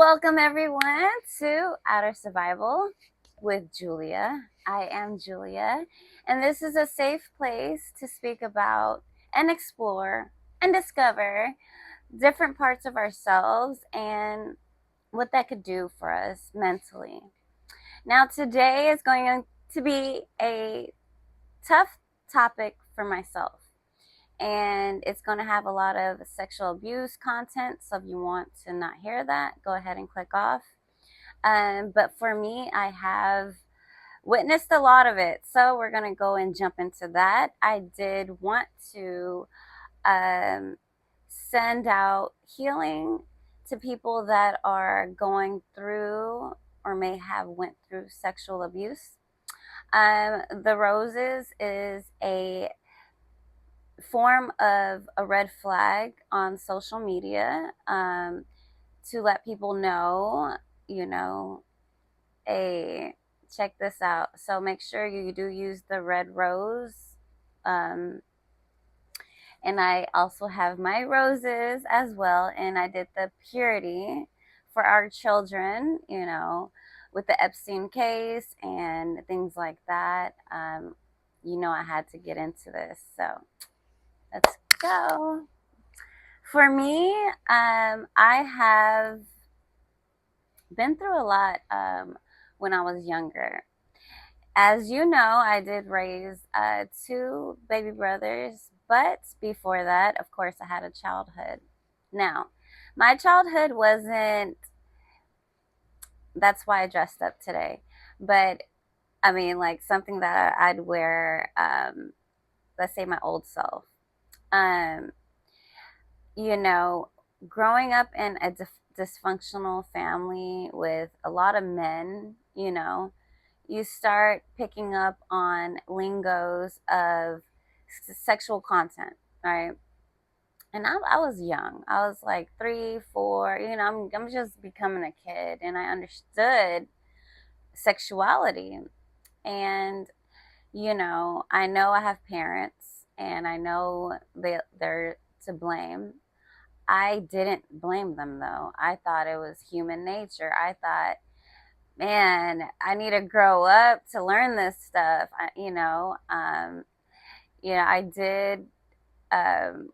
Welcome, everyone, to Outer Survival with Julia. I am Julia, and this is a safe place to speak about and explore and discover different parts of ourselves and what that could do for us mentally. Now, today is going to be a tough topic for myself, and it's going to have a lot of sexual abuse content. So if you want to not hear that, go ahead and click off. But for me, I have witnessed a lot of it. So we're going to go and jump into that. I did want to um, send out healing to people that are going through or may have went through sexual abuse. The roses is a form of a red flag on social media, to let people know, you know, a check this out. So make sure you do use the red rose. Um, and I also have my roses as well. And I did the purity for our children, with the Epstein case and things like that. I had to get into this. So let's go. For me, I have been through a lot when I was younger. As you know, I did raise two baby brothers, but before that, of course, I had a childhood. Now, my childhood wasn't, that's why I dressed up today, but I mean, like something that I'd wear, let's say my old self. Um, you know, Growing up in a dysfunctional family with a lot of men, you start picking up on lingos of sexual content, right? And I was young. I was like 3, 4. I'm just becoming a kid, and I understood sexuality. And I know I have parents, and I know they're to blame. I didn't blame them though. I thought it was human nature. I thought, man, I need to grow up to learn this stuff. I did um,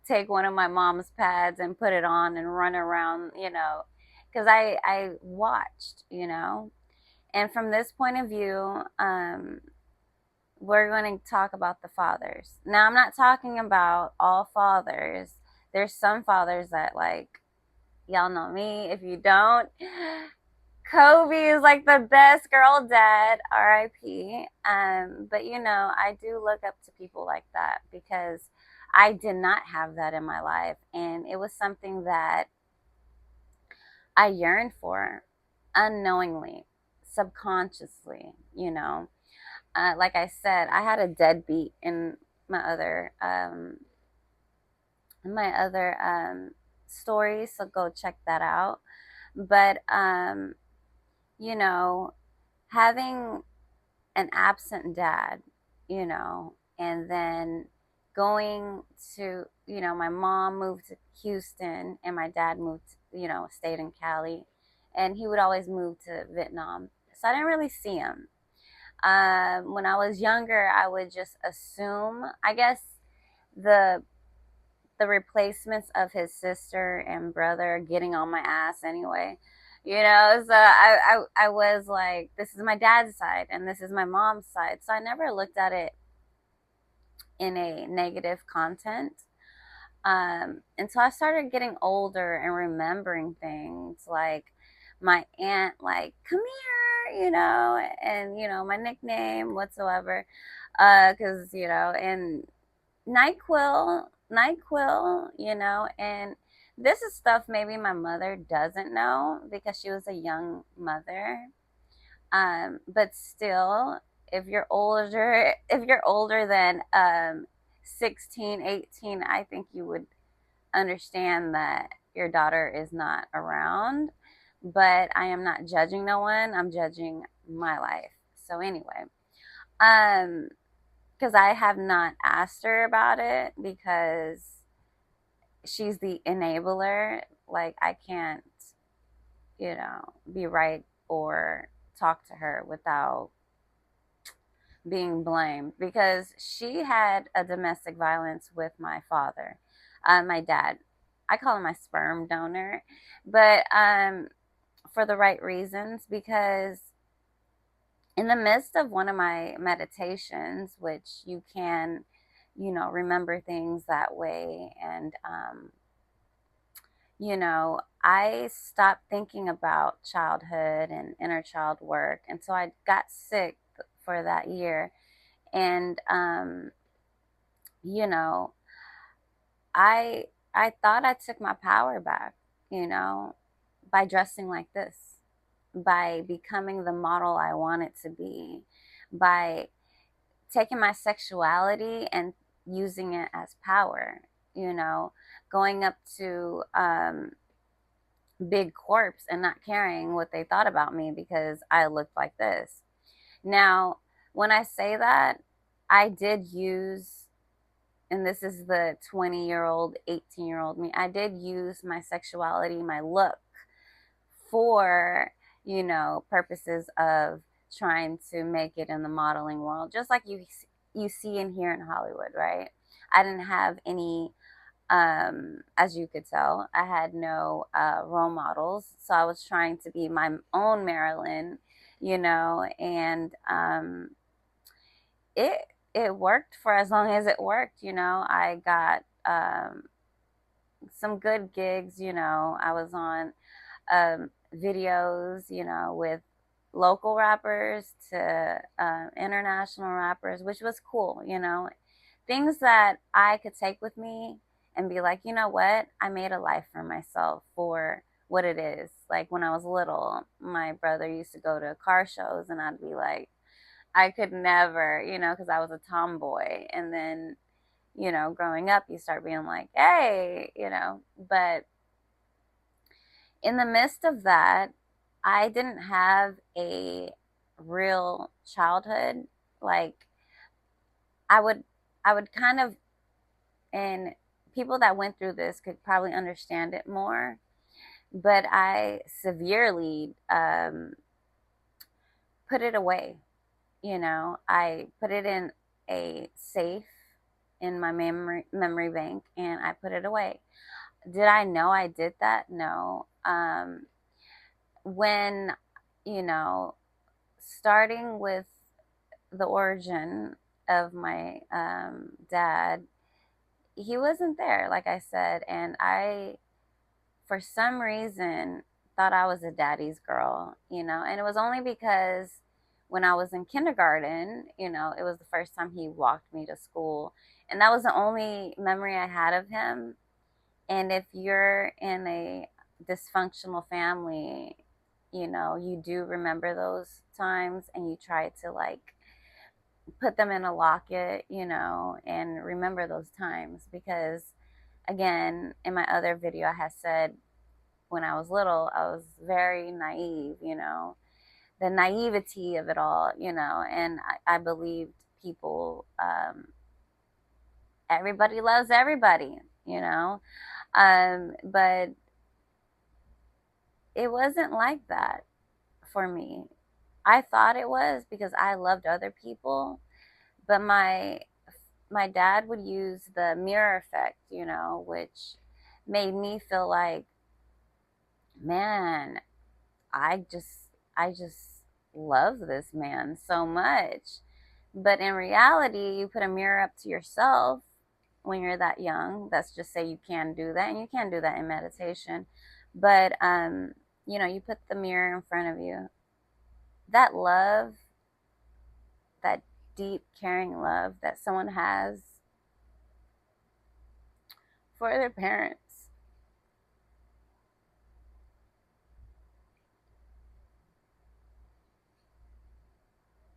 take one of my mom's pads and put it on and run around, because I watched, And from this point of view, we're going to talk about the fathers. Now, I'm not talking about all fathers. There's some fathers that, like, y'all know me. If you don't, Kobe is like the best girl dad, RIP. But I do look up to people like that because I did not have that in my life. And it was something that I yearned for unknowingly, subconsciously, Like I said, I had a deadbeat in my other stories, so go check that out. But you know, having an absent dad, and then going to, my mom moved to Houston and my dad moved, stayed in Cali, and he would always move to Vietnam. So I didn't really see him. When I was younger, I would just assume, I guess, the the replacements of his sister and brother getting on my ass anyway. So I was like, this is my dad's side and this is my mom's side. So I never looked at it in a negative content. Until I started getting older and remembering things like my aunt, like, come here, and, my nickname whatsoever. Cause, and NyQuil, and this is stuff maybe my mother doesn't know because she was a young mother. But still, if you're older than 16, 18, I think you would understand that your daughter is not around. But I am not judging no one. I'm judging my life. So anyway, um, because I have not asked her about it because she's the enabler. Like, I can't be right or talk to her without being blamed, because she had a domestic violence with my father, my dad. I call him my sperm donor, but for the right reasons, because in the midst of one of my meditations, which you can, remember things that way, and I stopped thinking about childhood and inner child work. And so I got sick for that year. And, you know, I, I thought I took my power back, you know, by dressing like this, by becoming the model I wanted to be, by taking my sexuality and using it as power, going up to, big corps and not caring what they thought about me because I looked like this. Now, when I say that, I did use, and this is the 20-year-old, 18-year-old me, I did use my sexuality, my look for, purposes of trying to make it in the modeling world, just like you see and hear in Hollywood, right? I didn't have any, as you could tell, I had no role models. So I was trying to be my own Marilyn, and it it worked for as long as it worked. I got some good gigs. I was on videos, with local rappers to international rappers, which was cool. Things that I could take with me and be like, you know what? I made a life for myself for what it is. Like when I was little, my brother used to go to car shows, and I'd be like, I could never, because I was a tomboy. And then, growing up, you start being like, hey, but in the midst of that, I didn't have a real childhood. Like I would, I would kind of, and people that went through this could probably understand it more, but I severely put it away. I put it in a safe in my memory bank, and I put it away. Did I know I did that? No. When, you know, starting with the origin of my dad, he wasn't there, like I said, and I, for some reason, thought I was a daddy's girl, and it was only because when I was in kindergarten, it was the first time he walked me to school, and that was the only memory I had of him. And if you're in a dysfunctional family, you do remember those times, and you try to like put them in a locket, and remember those times, because again, in my other video, I had said when I was little, I was very naive, the naivety of it all, and I believed people, everybody loves everybody, but it wasn't like that for me. I thought it was because I loved other people, but my dad would use the mirror effect, which made me feel like, man, I just love this man so much. But in reality, you put a mirror up to yourself when you're that young. Let's just say you can do that, and you can do that in meditation. But you put the mirror in front of you. That love, that deep, caring love that someone has for their parents,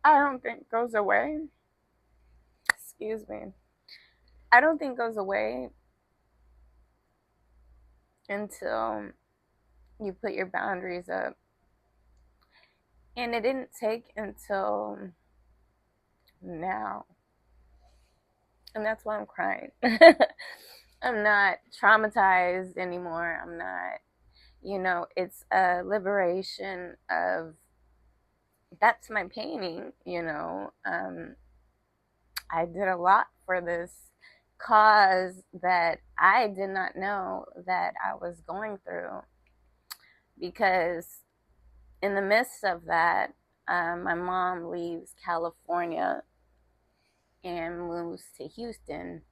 I don't think goes away. Excuse me. I don't think goes away until you put your boundaries up. And it didn't take until now. And that's why I'm crying. I'm not traumatized anymore. I'm not, it's a liberation of that's my painting. I did a lot for this cause that I did not know that I was going through, because in the midst of that, my mom leaves California and moves to Houston.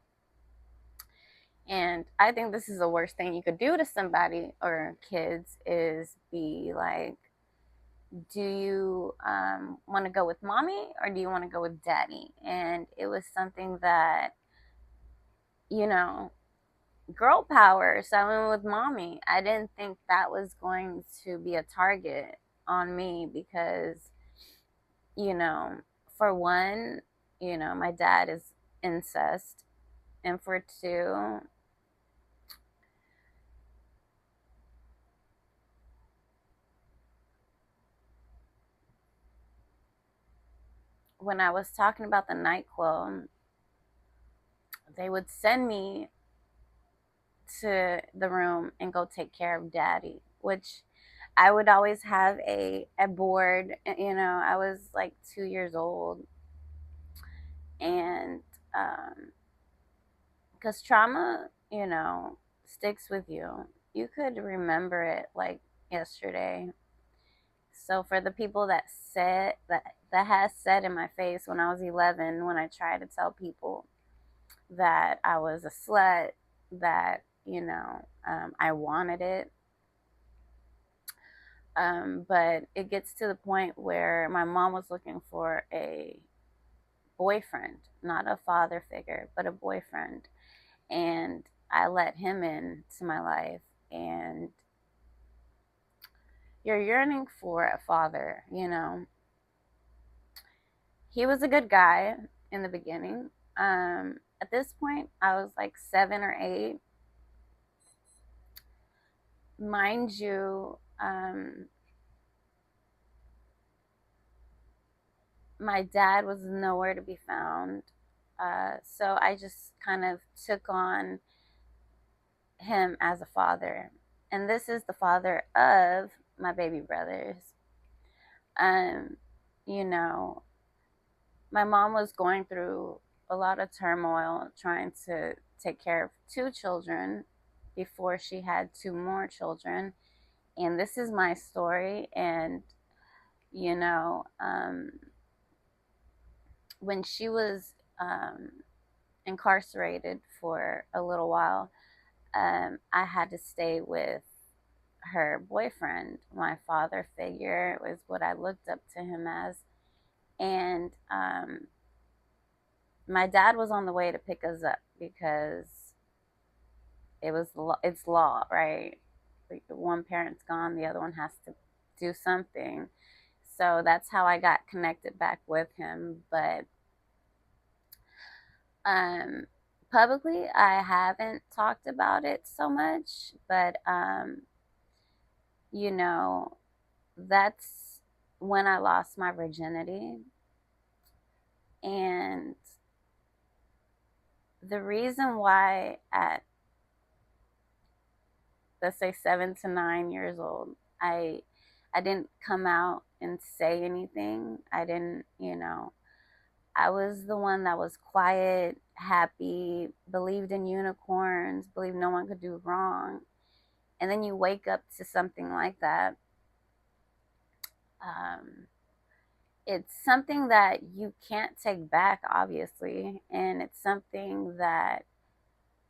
And I think this is the worst thing you could do to somebody or kids is be like, do you want to go with mommy or do you want to go with daddy? And it was something that, you know, girl power. So I went with mommy. I didn't think that was going to be a target on me because, you know, for one, my dad is incest. And for two, when I was talking about the NyQuil, they would send me to the room and go take care of daddy, which I would always have a board. I was like 2 years old. And because trauma, sticks with you. You could remember it like yesterday. So for the people that has said in my face when I was 11, when I tried to tell people that I was a slut, that I wanted it. But it gets to the point where my mom was looking for a boyfriend, not a father figure, but a boyfriend. And I let him into my life. And you're yearning for a father. He was a good guy in the beginning. At this point, I was like 7 or 8. Mind you, my dad was nowhere to be found. So I just kind of took on him as a father. And this is the father of my baby brothers. Um, you know, my mom was going through a lot of turmoil trying to take care of 2 children before she had 2 more children. And this is my story. And, you know, um, when she was incarcerated for a little while, I had to stay with her boyfriend. My father figure was what I looked up to him as. And my dad was on the way to pick us up because it's law, right? Like one parent's gone, the other one has to do something. So that's how I got connected back with him. But um, publicly, I haven't talked about it so much. But you know, that's when I lost my virginity. And the reason why at, let's say, 7 to 9 years old, I didn't come out and say anything. I didn't, I was the one that was quiet, happy, believed in unicorns, believed no one could do wrong. And then you wake up to something like that. Um, it's something that you can't take back, obviously. And it's something that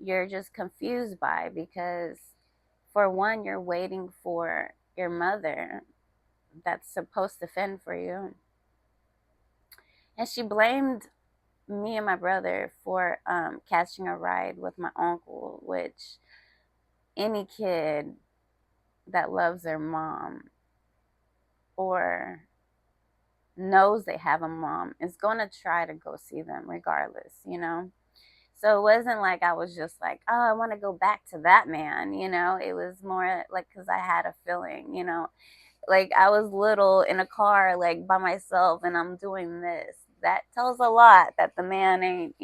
you're just confused by because, for one, you're waiting for your mother that's supposed to fend for you. And she blamed me and my brother for catching a ride with my uncle, which any kid that loves their mom or knows they have a mom is going to try to go see them regardless. So it wasn't like I was just like, oh, I want to go back to that man. It was more like because I had a feeling. Like I was little in a car, like by myself, and I'm doing this. That tells a lot that the man ain't.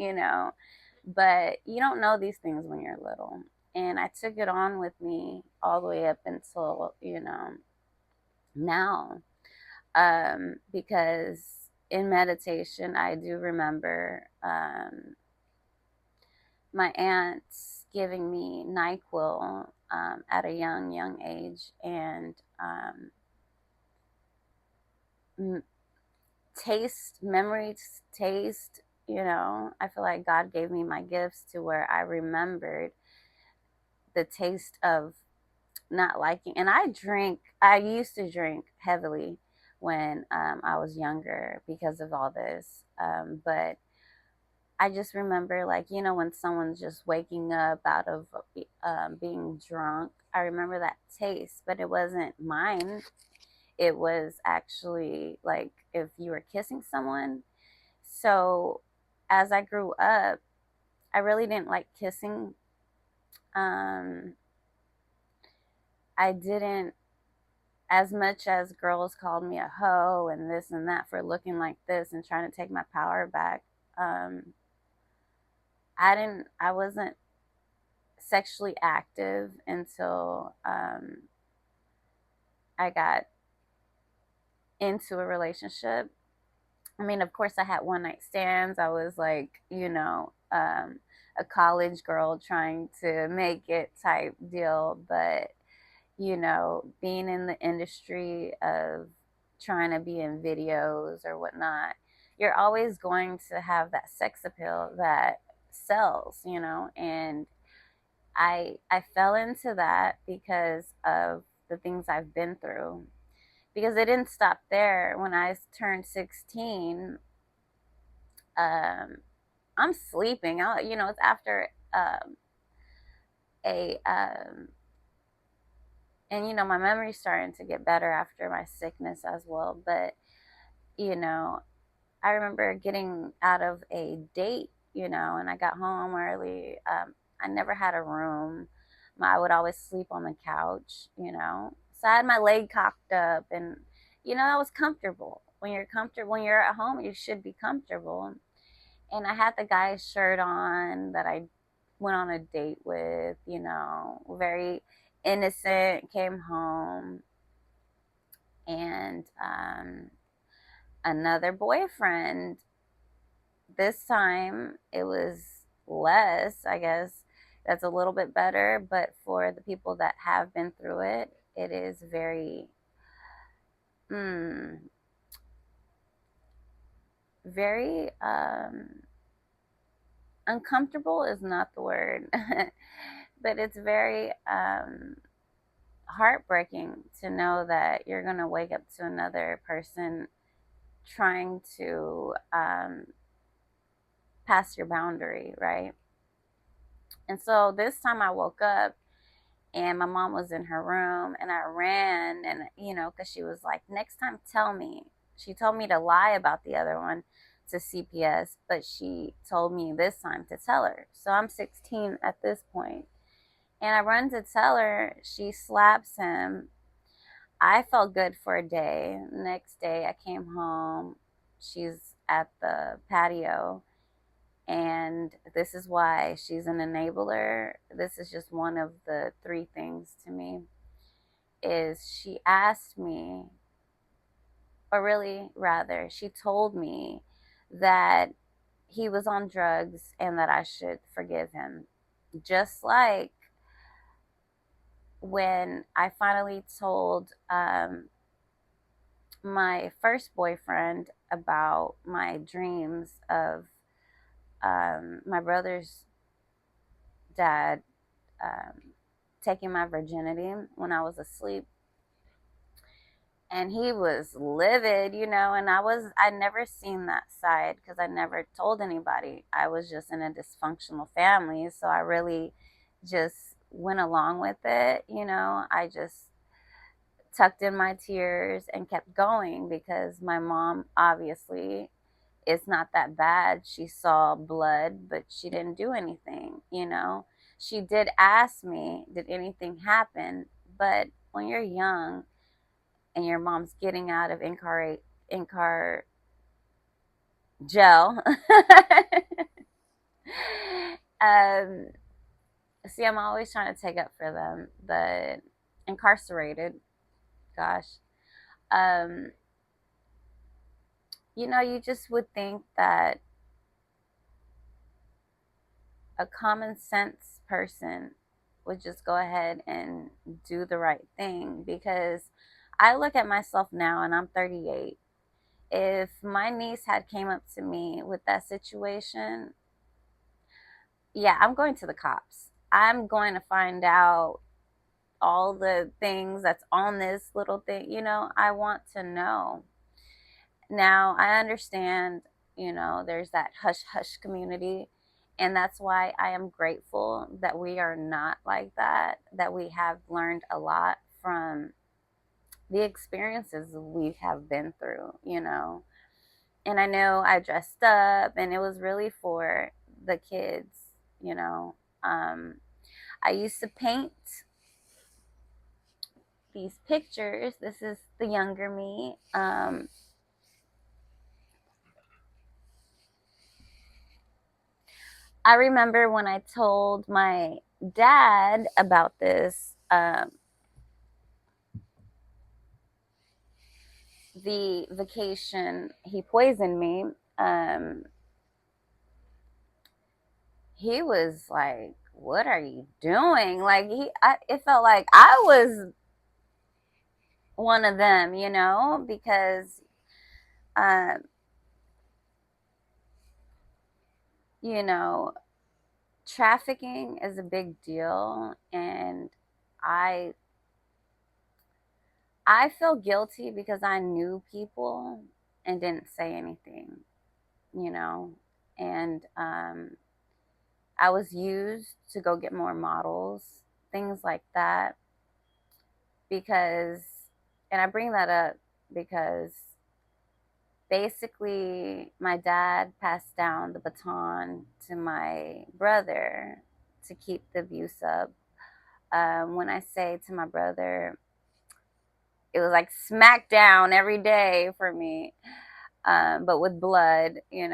But you don't know these things when you're little. And I took it on with me all the way up until, now. Because in meditation, I do remember my aunt giving me NyQuil at a young age, and m- taste, memories, taste. I feel like God gave me my gifts to where I remembered the taste of not liking. And I used to drink heavily when I was younger because of all this. But I just remember, like, when someone's just waking up out of being drunk, I remember that taste, but it wasn't mine. It was actually like if you were kissing someone. So as I grew up, I really didn't like kissing. Um, I didn't, as much as girls called me a hoe and this and that for looking like this and trying to take my power back. Um, I wasn't sexually active until I got into a relationship. I mean, of course, I had one night stands. I was like, a college girl trying to make it type deal. But, being in the industry of trying to be in videos or whatnot, you're always going to have that sex appeal that sells, and I fell into that because of the things I've been through. Because it didn't stop there. When I turned 16, um, I'm sleeping. It's after a and my memory's starting to get better after my sickness as well. But you know, I remember getting out of a date, and I got home early. I never had a room. I would always sleep on the couch. So I had my leg cocked up, and I was comfortable. When you're at home, you should be comfortable. And I had the guy's shirt on that I went on a date with, very innocent, came home, and another boyfriend. This time it was less, I guess. That's a little bit better, but for the people that have been through it, it is very, mm, very uncomfortable is not the word, but it's very heartbreaking to know that you're going to wake up to another person trying to pass your boundary, right? And so this time I woke up and my mom was in her room, and I ran, and because she was like, next time tell me. She told me to lie about the other one to CPS, but she told me this time to tell her. So I'm 16 at this point, and I run to tell her. She slaps him. I felt good for a day. Next day I came home. She's at the patio, and this is why she's an enabler. This is just one of the three things to me. Is she asked me, or really rather, she told me that he was on drugs and that I should forgive him. Just like when I finally told my first boyfriend about my dreams of my brother's dad um, taking my virginity when I was asleep. And he was livid, and I never seen that side because I never told anybody. I was just in a dysfunctional family. So I really just went along with it. I just tucked in my tears and kept going because my mom obviously, it's not that bad. She saw blood, but she didn't do anything. She did ask me, did anything happen? But when you're young and your mom's getting out of in-car jail, um, See, I'm always trying to take up for them, the incarcerated. Gosh. Um, you just would think that a common sense person would just go ahead and do the right thing, because I look at myself now and I'm 38. If my niece had came up to me with that situation, yeah, I'm going to the cops. I'm going to find out all the things that's on this little thing. I want to know. Now, I understand, there's that hush hush community. And that's why I am grateful that we are not like that we have learned a lot from the experiences we have been through. And I know I dressed up and it was really for the kids, you know. Um, I used to paint these pictures. This is the younger me. I remember when I told my dad about this, the vacation he poisoned me. Um, he was like, "What are you doing?" Like it felt like I was one of them, because um, you know, trafficking is a big deal, and I I feel guilty because I knew people and didn't say anything, you know, and I was used to go get more models, things like that, because, and I bring that up because basically my dad passed down the baton to my brother to keep the abuse up. When I say to my brother, it was like smack down every day for me, but with blood, and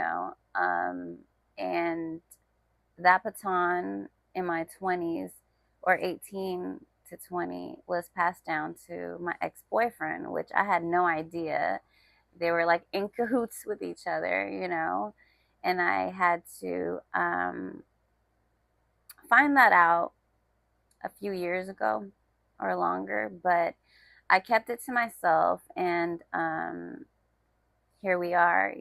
that baton in my 20s, or 18 to 20, was passed down to my ex-boyfriend, which I had no idea. They were like in cahoots with each other. And I had to find that out a few years ago or longer, but I kept it to myself, and here we are.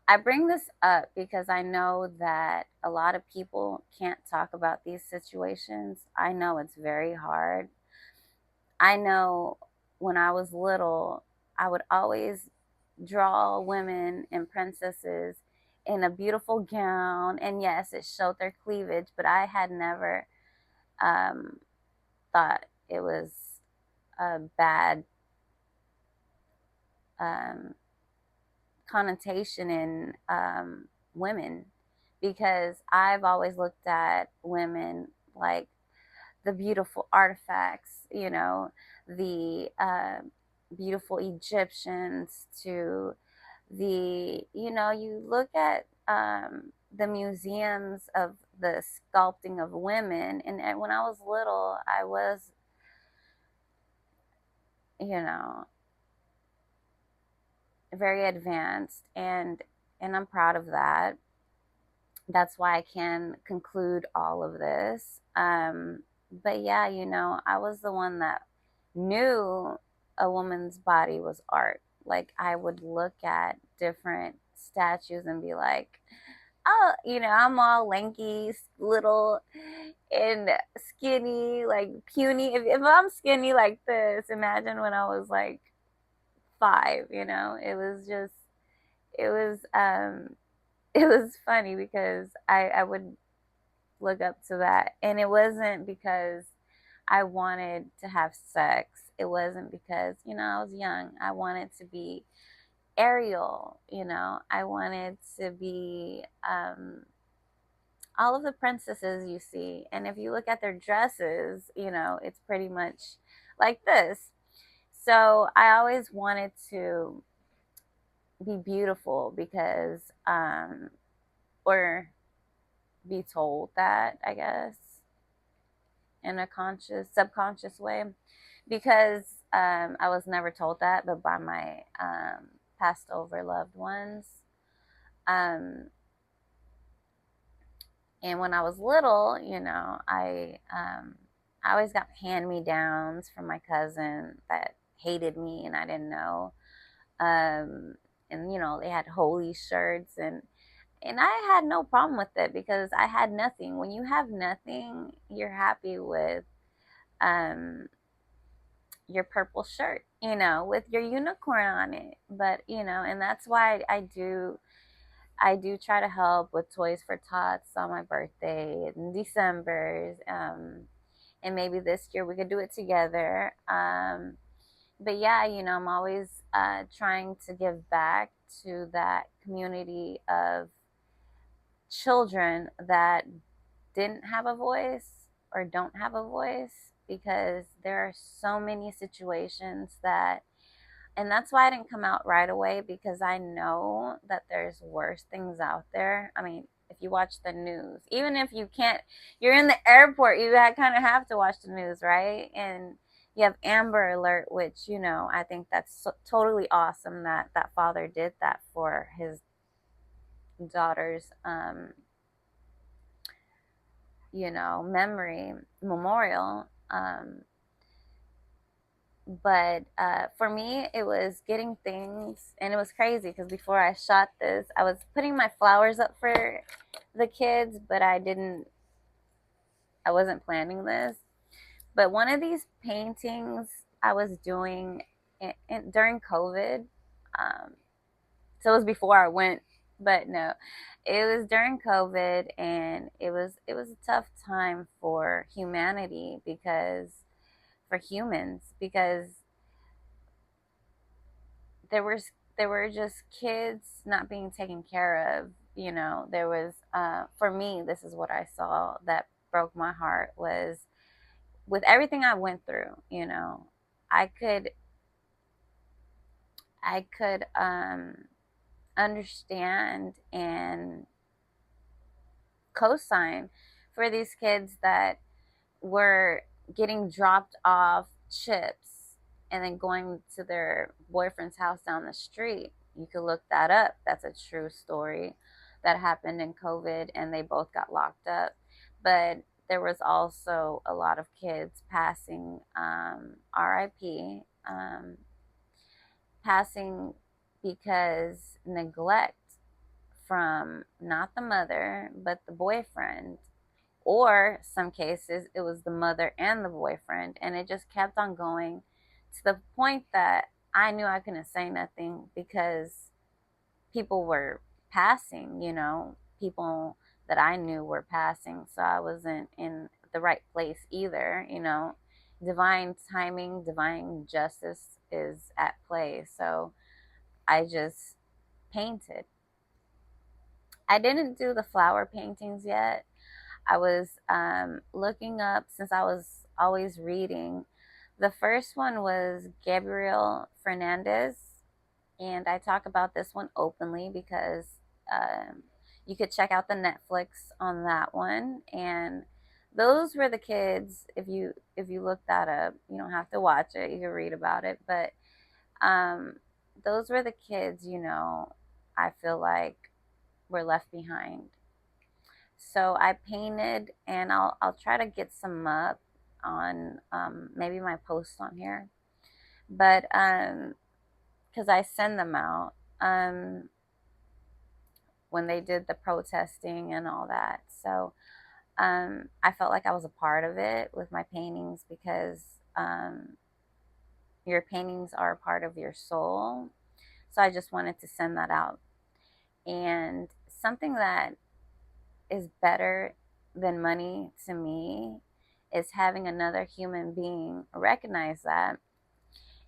I bring this up because I know that a lot of people can't talk about these situations. I know it's very hard. I know when I was little, I would always draw women and princesses in a beautiful gown. And yes, it showed their cleavage, but I had never um, thought it was a bad um, connotation in women, because I've always looked at women like the beautiful artifacts, the beautiful Egyptians, to you look at the museums of the sculpting of women. And when I was little, I was, you know, very advanced, and I'm proud of that. That's why I can conclude all of this. But yeah, I was the one that knew a woman's body was art. Like, I would look at different statues and be like, oh, I'm all lanky, little, and skinny, like puny. If I'm skinny like this, imagine when I was like 5. It was it was funny because I would look up to that. And it wasn't because I wanted to have sex. It wasn't because, I was young. I wanted to be Ariel, I wanted to be all of the princesses you see. And if you look at their dresses, it's pretty much like this. So I always wanted to be beautiful because, or be told that, I guess, in a subconscious way, because I was never told that, but by my passed over loved ones. Um, and when I was little, I always got hand me downs from my cousin that hated me and I didn't know. Um, and they had holy shirts, and I had no problem with it because I had nothing. When you have nothing, you're happy with um your purple shirt, with your unicorn on it. But, and that's why I do try to help with Toys for Tots on my birthday in December. And maybe this year we could do it together. But yeah, I'm always trying to give back to that community of children that didn't have a voice or don't have a voice, because there are so many situations that, and that's why I didn't come out right away, because I know that there's worse things out there. I mean, if you watch the news, even if you can't, you're in the airport, you kind of have to watch the news, right? And you have Amber Alert, which, I think that's totally awesome that that father did that for his daughter's memory memorial. But for me, it was getting things, and it was crazy because before I shot this, I was putting my flowers up for the kids, but I wasn't planning this. But one of these paintings I was doing during COVID, um, so it was before I went, but no, it was during COVID, and it was a tough time for humanity, because for humans, because there were just kids not being taken care of. There was for me, this is what I saw that broke my heart, was with everything I went through. I could I could understand and co-sign for these kids that were getting dropped off chips and then going to their boyfriend's house down the street. You could look that up. That's a true story that happened in COVID, and they both got locked up. But there was also a lot of kids passing, RIP, passing because neglect from not the mother, but the boyfriend, or some cases it was the mother and the boyfriend, and it just kept on going to the point that I knew I couldn't say nothing because people were passing. People that I knew were passing, so I wasn't in the right place either. Divine timing, divine justice is at play, so I just painted. I didn't do the flower paintings yet. I was looking up, since I was always reading. The first one was Gabriel Fernandez, and I talk about this one openly because you could check out the Netflix on that one. And those were the kids. If you look that up, you don't have to watch it. You can read about it, but um, those were the kids. I feel like were left behind. So I painted, and I'll try to get some up on maybe my post on here, but because I send them out when they did the protesting and all that. So I felt like I was a part of it with my paintings, because your paintings are a part of your soul. So I just wanted to send that out. And something that is better than money to me is having another human being recognize that.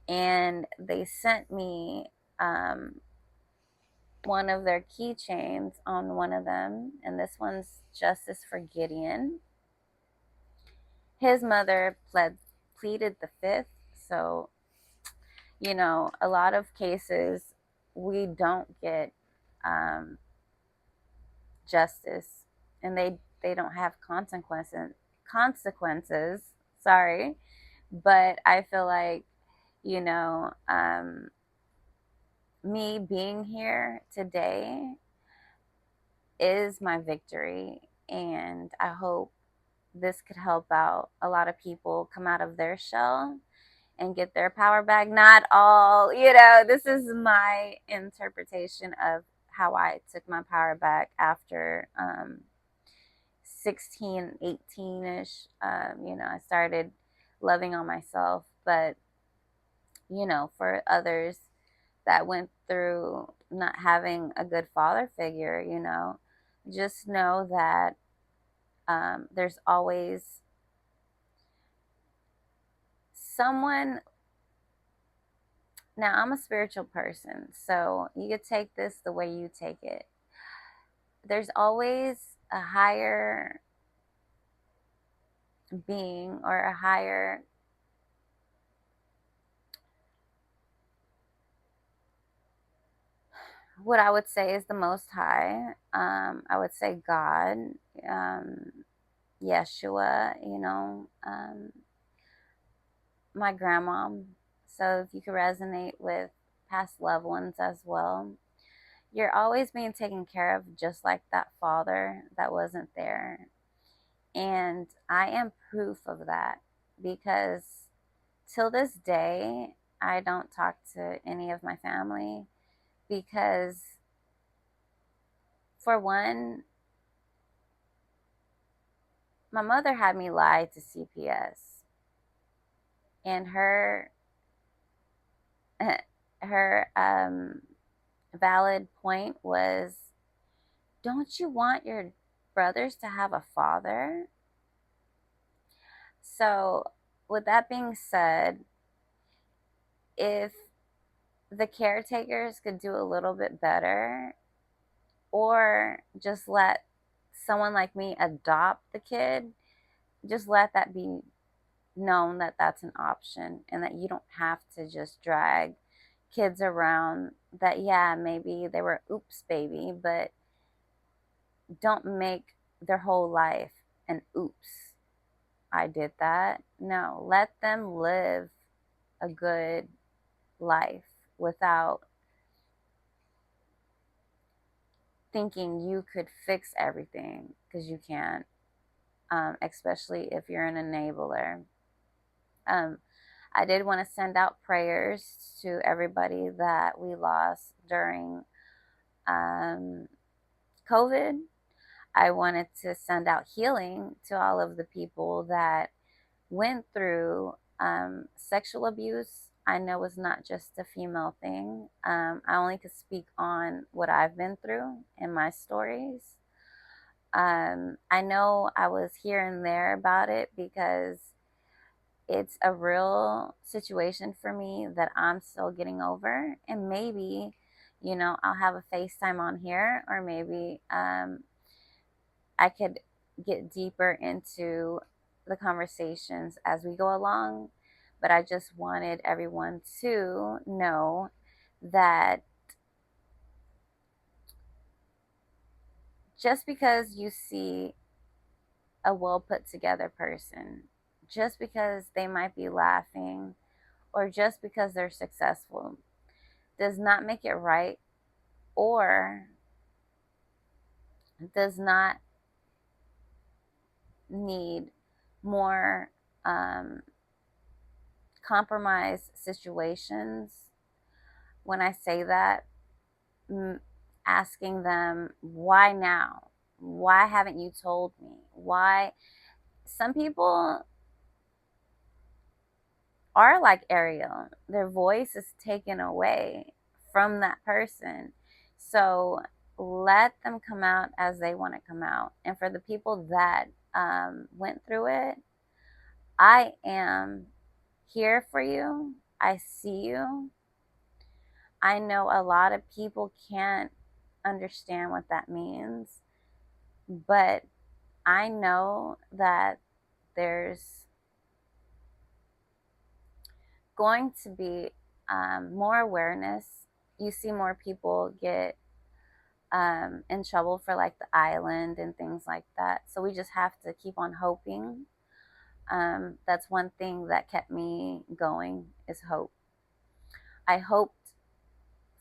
And they sent me one of their keychains on one of them, and this one's Justice for Gideon. His mother pleaded the fifth. So, a lot of cases we don't get justice, and they don't have consequences. Sorry, but I feel like, you know, me being here today is my victory, and I hope this could help out a lot of people come out of their shell and get their power back. Not all, this is my interpretation of how I took my power back after 16, 18-ish. I started loving on myself. But, for others that went through not having a good father figure, just know that there's always someone. Now, I'm a spiritual person, so you could take this the way you take it. There's always a higher being, or a higher, what I would say is the Most High. I would say God, um, Yeshua, my grandma. So if you could resonate with past loved ones as well, you're always being taken care of, just like that father that wasn't there. And I am proof of that, because till this day, I don't talk to any of my family, because, for one, my mother had me lie to CPS, and her valid point was, don't you want your brothers to have a father? So, with that being said, if the caretakers could do a little bit better, or just let someone like me adopt the kid, just let that be known that that's an option, and that you don't have to just drag kids around that, yeah, maybe they were oops baby, but don't make their whole life an oops, I did that. No, let them live a good life without thinking you could fix everything, because you can't, especially if you're an enabler. Um, I did want to send out prayers to everybody that we lost during COVID. I wanted to send out healing to all of the people that went through sexual abuse. I know it's not just a female thing. I only could speak on what I've been through in my stories. I know I was here and there about it, because it's a real situation for me that I'm still getting over. And maybe, I'll have a FaceTime on here, or maybe I could get deeper into the conversations as we go along. But I just wanted everyone to know that just because you see a well put together person, just because they might be laughing, or just because they're successful, does not make it right, or does not need more compromise situations. When I say that, asking them, why now? Why haven't you told me? Why? Some people are like Ariel, their voice is taken away from that person. So let them come out as they want to come out. And for the people that went through it, I am here for you. I see you. I know a lot of people can't understand what that means, but I know that there's going to be more awareness. You see more people get in trouble for like the island and things like that. So we just have to keep on hoping. That's one thing that kept me going is hope. I hoped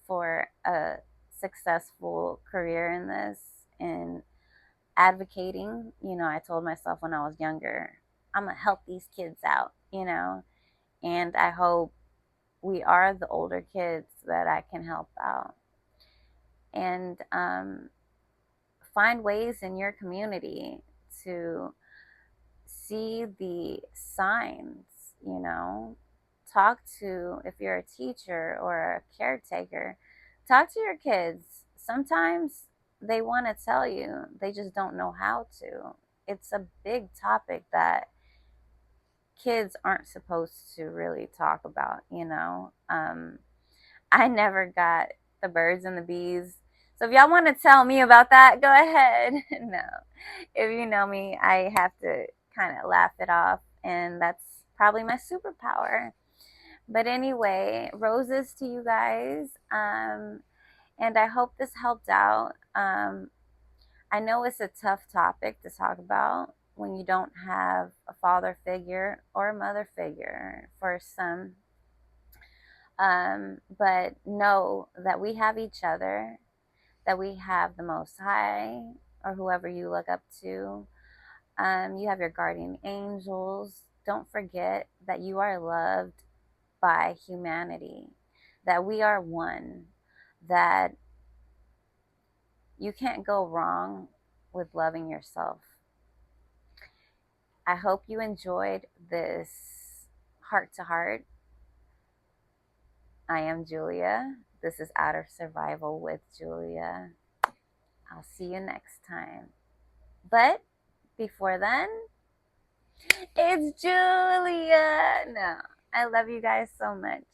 for a successful career in this and advocating. I told myself when I was younger, I'm gonna help these kids out. And I hope we are the older kids that I can help out. And find ways in your community to see the signs. Talk to, if you're a teacher or a caretaker, talk to your kids. Sometimes they want to tell you, they just don't know how to. It's a big topic that kids aren't supposed to really talk about. I never got the birds and the bees. So if y'all want to tell me about that, go ahead. No. If you know me, I have to kind of laugh it off. And that's probably my superpower. But anyway, roses to you guys. And I hope this helped out. I know it's a tough topic to talk about when you don't have a father figure or a mother figure for some. But know that we have each other, that we have the Most High or whoever you look up to. You have your guardian angels. Don't forget that you are loved by humanity, that we are one, that you can't go wrong with loving yourself. I hope you enjoyed this heart to heart. I am Julia. This is Outer Survival with Julia. I'll see you next time. But before then, it's Julia. No, I love you guys so much.